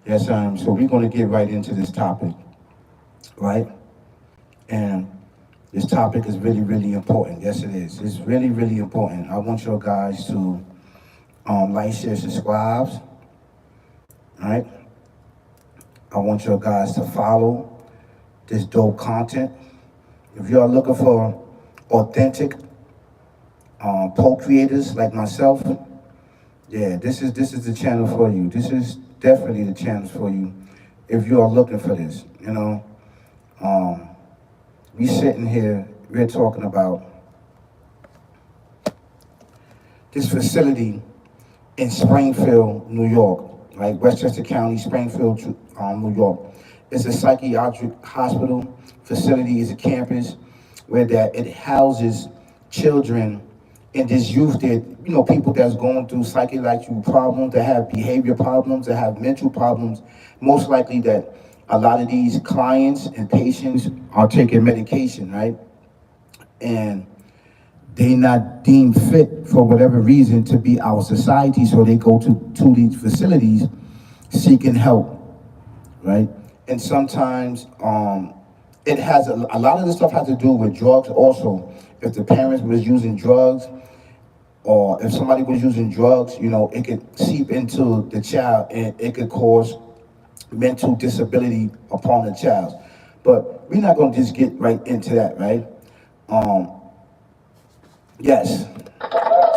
Yes, so we're going to get right into this topic, right? And this topic is really, really important. Yes, it is. It's really, really important. I want your guys to like, share, subscribe, right? I want your guys to follow this dope content. If you are looking for authentic co-creators like myself, yeah, this is the channel for you. This is definitely the channel for you if you are looking for this. Um, we sitting here, we're talking about this facility in Springfield, New York, right? Westchester County, Springfield, New York. It's a psychiatric hospital facility. It's a campus where that it houses children and this youth that, people that's going through psychological problems, that have behavior problems, that have mental problems. Most likely that a lot of these clients and patients are taking medication, right? And they not deemed fit for whatever reason to be our society, so they go to these facilities seeking help, right? And sometimes it has a lot of this stuff has to do with drugs also. If the parents was using drugs, or if somebody was using drugs, it could seep into the child and it could cause mental disability upon the child. But we're not gonna just get right into that, right? Yes.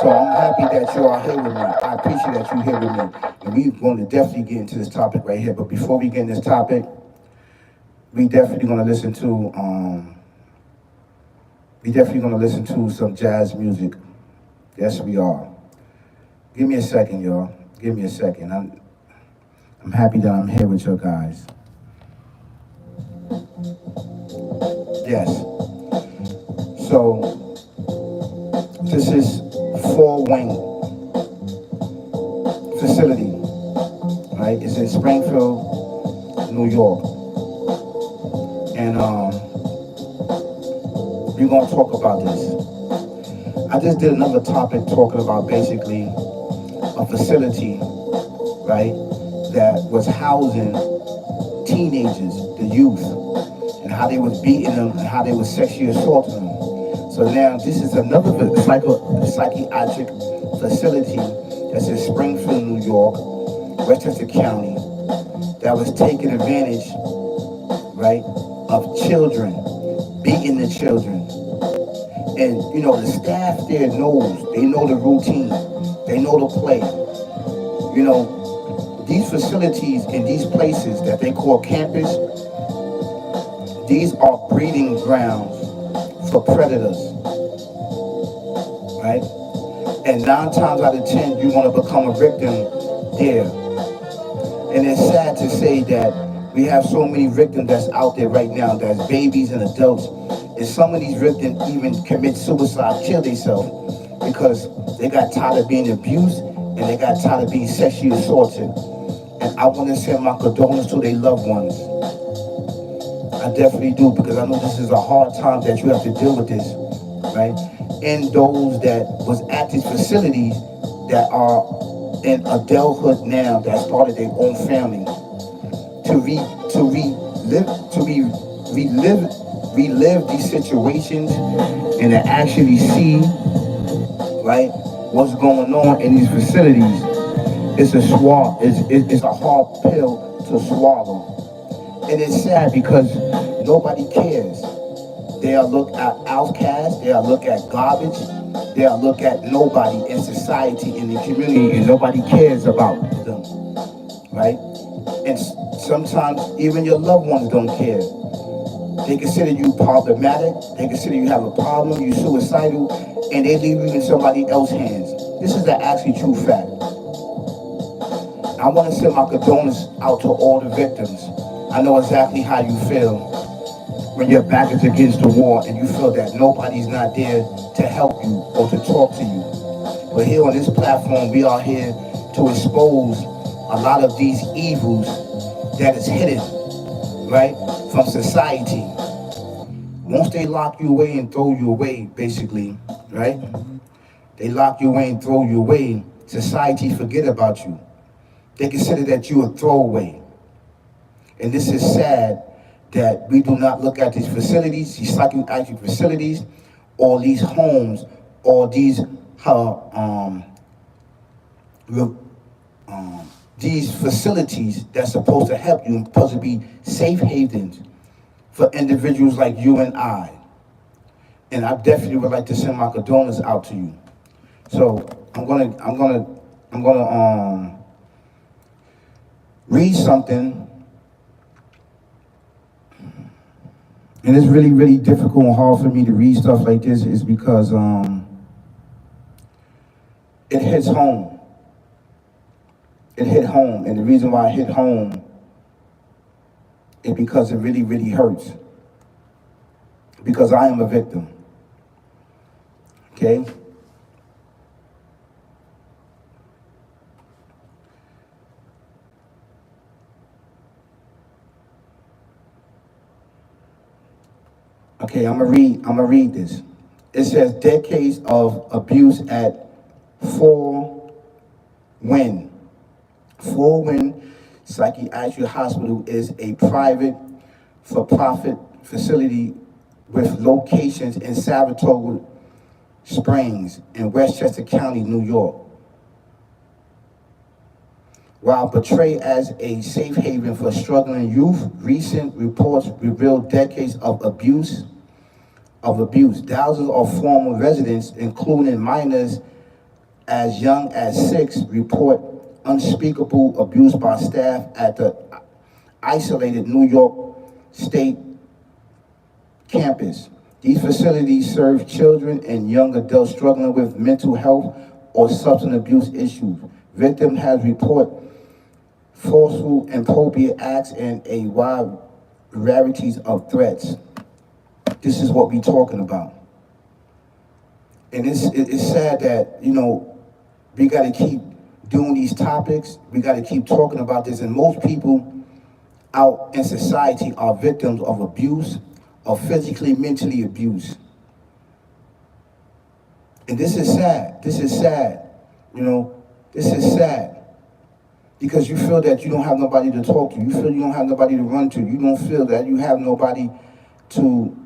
So I'm happy that you are here with me. I appreciate that you're here with me. And we're going to definitely get into this topic right here. But before we get in this topic, we definitely going to listen to some jazz music. Yes, we are. Give me a second, y'all. Give me a second. I'm happy that I'm here with you guys. Yes. So this is four-wing facility, right? It's in Springfield, New York. And we're gonna talk about this. I just did another topic talking about basically a facility, right, that was housing teenagers, the youth, and how they was beating them and how they was sexually assaulting them. So now this is another psychiatric facility that's in Springfield, New York, Westchester County, that was taking advantage, right, of children, beating the children. And the staff there they know the routine, they know the play. These facilities and these places that they call campus, these are breeding grounds for predators, right? And 9 times out of 10, you want to become a victim there. And it's sad to say that we have so many victims that's out there right now, that's babies and adults, and some of these victims even commit suicide, kill themselves, because they got tired of being abused and they got tired of being sexually assaulted. And I want to send my condolences to their loved ones. I definitely do, because I know this is a hard time that you have to deal with this, right? And those that was at these facilities that are in adulthood now, that started their own family, relive these situations and to actually see, right, what's going on in these facilities. It's a hard pill to swallow. And it's sad because nobody cares. They are looked at outcasts, they are looked at garbage, they are looked at nobody in society, in the community, and nobody cares about them, right? And sometimes even your loved ones don't care. They consider you problematic, they consider you have a problem, you're suicidal, and they leave you in somebody else's hands. This is the actually true fact. I want to send my condolences out to all the victims. I know exactly how you feel when your back is against the wall and you feel that nobody's not there to help you or to talk to you. But here on this platform, we are here to expose a lot of these evils that is hidden, right, from society. Once they lock you away and throw you away, basically, right? They lock you away and throw you away. Society forget about you. They consider that you a throwaway. And this is sad that we do not look at these facilities, these psychiatric facilities, or these homes, or these facilities that's supposed to help you and supposed to be safe havens for individuals like you and I. And I definitely would like to send my condolences out to you. So I'm gonna read something. And it's really, really difficult and hard for me to read stuff like this is because it hits home. It hit home, and the reason why it hit home is because it really, really hurts. Because I am a victim. Okay? Okay, I'm gonna read this. It says decades of abuse at Four Win Psychiatric Hospital is a private for-profit facility with locations in Saratoga Springs in Westchester County, New York. While portrayed as a safe haven for struggling youth, recent reports reveal decades of abuse. Thousands of former residents, including minors as young as 6, report unspeakable abuse by staff at the isolated New York State campus. These facilities serve children and young adults struggling with mental health or substance abuse issues. Victims have reported forceful and inappropriate acts and a wide varieties of threats. This is what we're talking about. And it's sad that, you know, we got to keep doing these topics. We got to keep talking about this. And most people out in society are victims of abuse, of physically, mentally abuse. And this is sad. This is sad. You know, this is sad. Because you feel that you don't have nobody to talk to. You feel you don't have nobody to run to. You don't feel that you have nobody to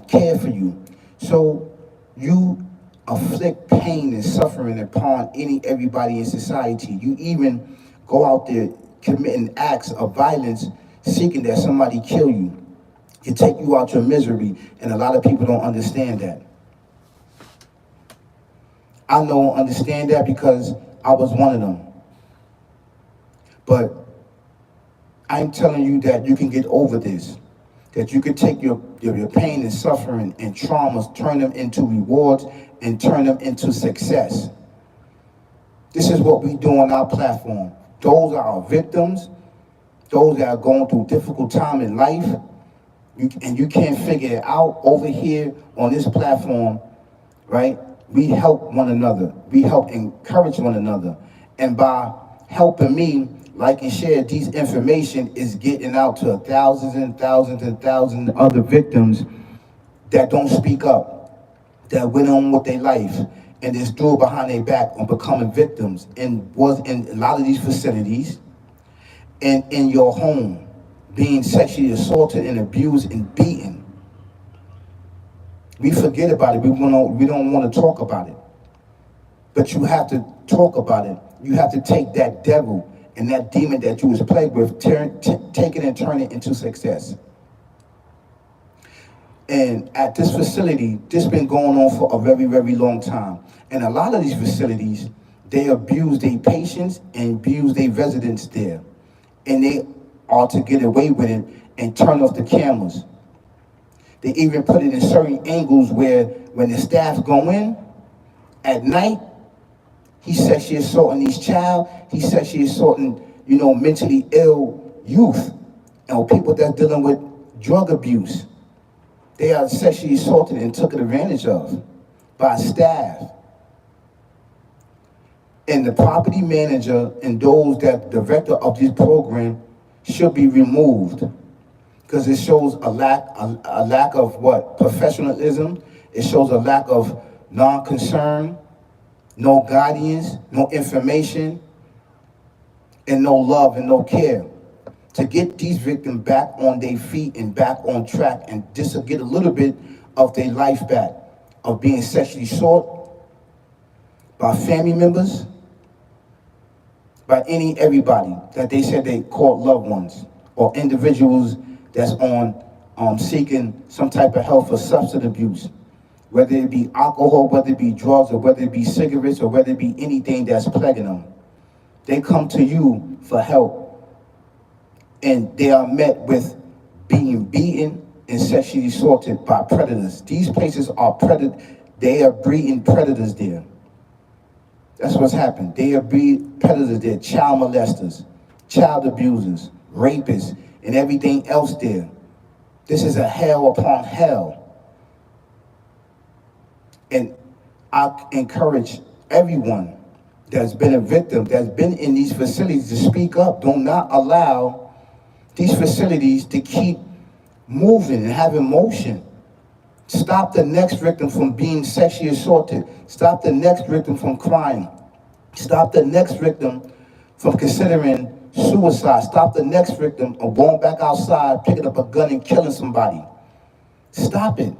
care for you. So you afflict pain and suffering upon everybody in society. You even go out there committing acts of violence, seeking that somebody kill you. To take you out your misery, and a lot of people don't understand that. I don't understand that because I was one of them. But I'm telling you that you can get over this. That you can take your pain and suffering and traumas, turn them into rewards, and turn them into success. This is what we do on our platform. Those are our victims, those that are going through difficult time in life, and you can't figure it out. Over here on this platform, right, we help one another. We help encourage one another. And by helping me, like and share these information is getting out to thousands and thousands and thousands of other victims that don't speak up, that went on with their life and just threw behind their back on becoming victims and was in a lot of these facilities and in your home being sexually assaulted and abused and beaten. We forget about it. We don't want to talk about it. But you have to talk about it. You have to take that devil and that demon that you was plagued with, take it and turn it into success. And at this facility, this been going on for a very, very long time. And a lot of these facilities, they abuse their patients and abuse their residents there. And they are to get away with it and turn off the cameras. They even put it in certain angles where when the staff go in at night, he sexually assaulting these child. He's sexually assaulting, you know, mentally ill youth and people that's dealing with drug abuse. They are sexually assaulted and taken advantage of by staff. And the property manager and those that the director of this program should be removed because it shows a lack of what? Professionalism. It shows a lack of non-concern. No guidance, no information, and no love and no care. to get these victims back on their feet and back on track, and just to get a little bit of their life back, of being sexually assaulted by family members, by everybody that they said they called loved ones, or individuals that's on seeking some type of help for substance abuse, whether it be alcohol, whether it be drugs, or whether it be cigarettes, or whether it be anything that's plaguing them. They come to you for help, and they are met with being beaten and sexually assaulted by predators. These places are they are breeding predators there. That's what's happened. They are breeding predators there, child molesters, child abusers, rapists, and everything else there. This is a hell upon hell. And I encourage everyone that's been a victim, that's been in these facilities, to speak up. Do not allow these facilities to keep moving and having motion. Stop the next victim from being sexually assaulted. Stop the next victim from crying. Stop the next victim from considering suicide. Stop the next victim of going back outside, picking up a gun and killing somebody. Stop it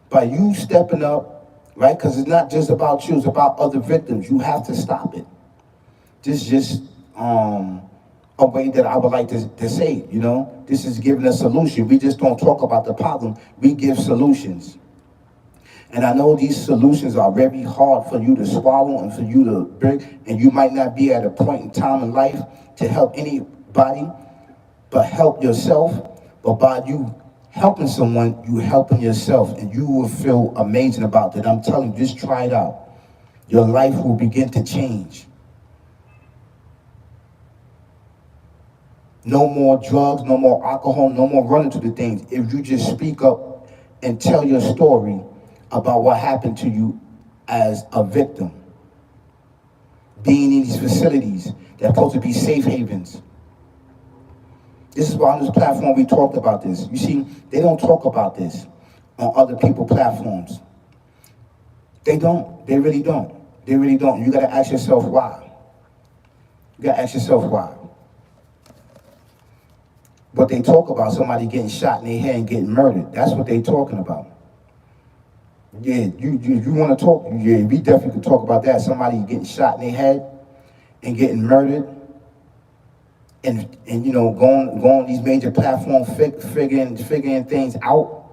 by you stepping up, right? Because it's not just about you, it's about other victims. You have to stop it. This is just a way that I would like to say it, you know? This is giving a solution. We just don't talk about the problem, we give solutions. And I know these solutions are very hard for you to swallow and for you to bring, and you might not be at a point in time in life to help anybody, but help yourself. But by you helping someone, you helping yourself, and you will feel amazing about that. I'm telling you, just try it out. Your life will begin to change. No more drugs, no more alcohol, no more running to the things. If you just speak up and tell your story about what happened to you as a victim, being in these facilities that are supposed to be safe havens. This is why on this platform we talked about this. You see, they don't talk about this on other people's platforms. They don't. They really don't. They really don't. You got to ask yourself why. You got to ask yourself why. But they talk about somebody getting shot in their head and getting murdered. That's what they talking about. Yeah, you want to talk? Yeah, we definitely could talk about that. Somebody getting shot in their head and getting murdered, and you know, going on these major platforms, figuring things out.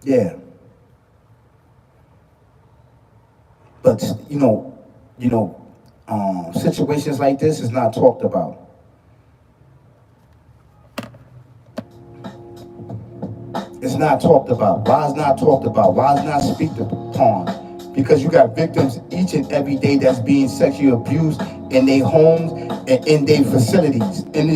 Yeah. But you know, situations like this is not talked about. It's not talked about. Why is not talked about? Why is not speaked upon? Because you got victims each and every day that's being sexually abused in their homes and in their facilities, in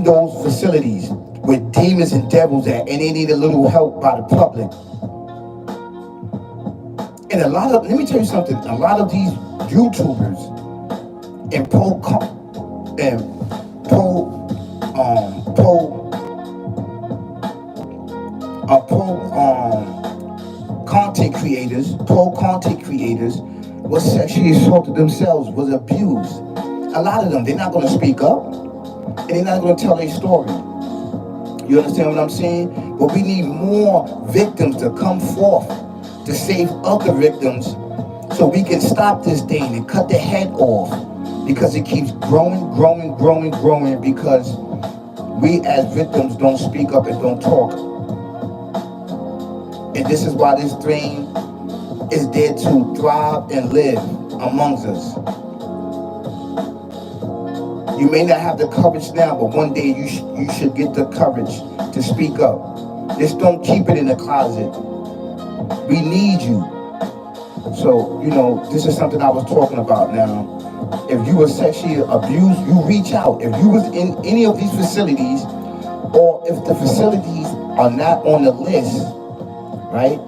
those facilities with demons and devils at, and they need a little help by the public. And let me tell you something. A lot of these YouTubers and content creators was sexually assaulted themselves, was abused. A lot of them, they're not going to speak up, and they're not going to tell their story. You understand what I'm saying? But we need more victims to come forth to save other victims, so we can stop this thing and cut the head off, because it keeps growing, because we as victims don't speak up and don't talk. And this is why this thing is there to thrive and live amongst us. You may not have the courage now, but one day you should get the courage to speak up. Just don't keep it in the closet. We need you. So, you know, this is something I was talking about now. If you were sexually abused, you reach out. If you was in any of these facilities, or if the facilities are not on the list, right?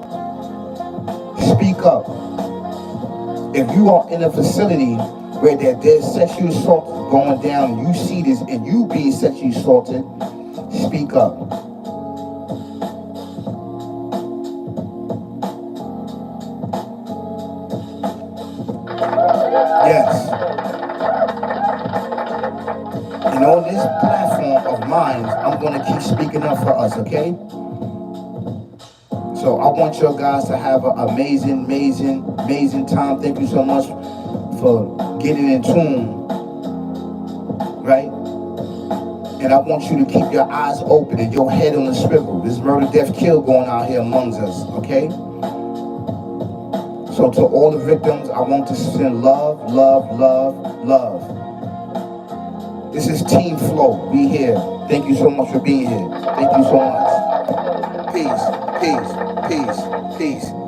Speak up. If you are in a facility where there's sexual assault going down, you see this and you being sexually assaulted, speak up. Yes. minds, I'm going to keep speaking up for us, okay? So I want you guys to have an amazing, amazing, amazing time. Thank you so much for getting in tune, right? And I want you to keep your eyes open and your head on the swivel. There's murder, death, kill going out here amongst us, okay? So to all the victims, I want to send love, love, love, love. This is Team Flow. Be here. Thank you so much for being here. Thank you so much. Peace, peace, peace, peace.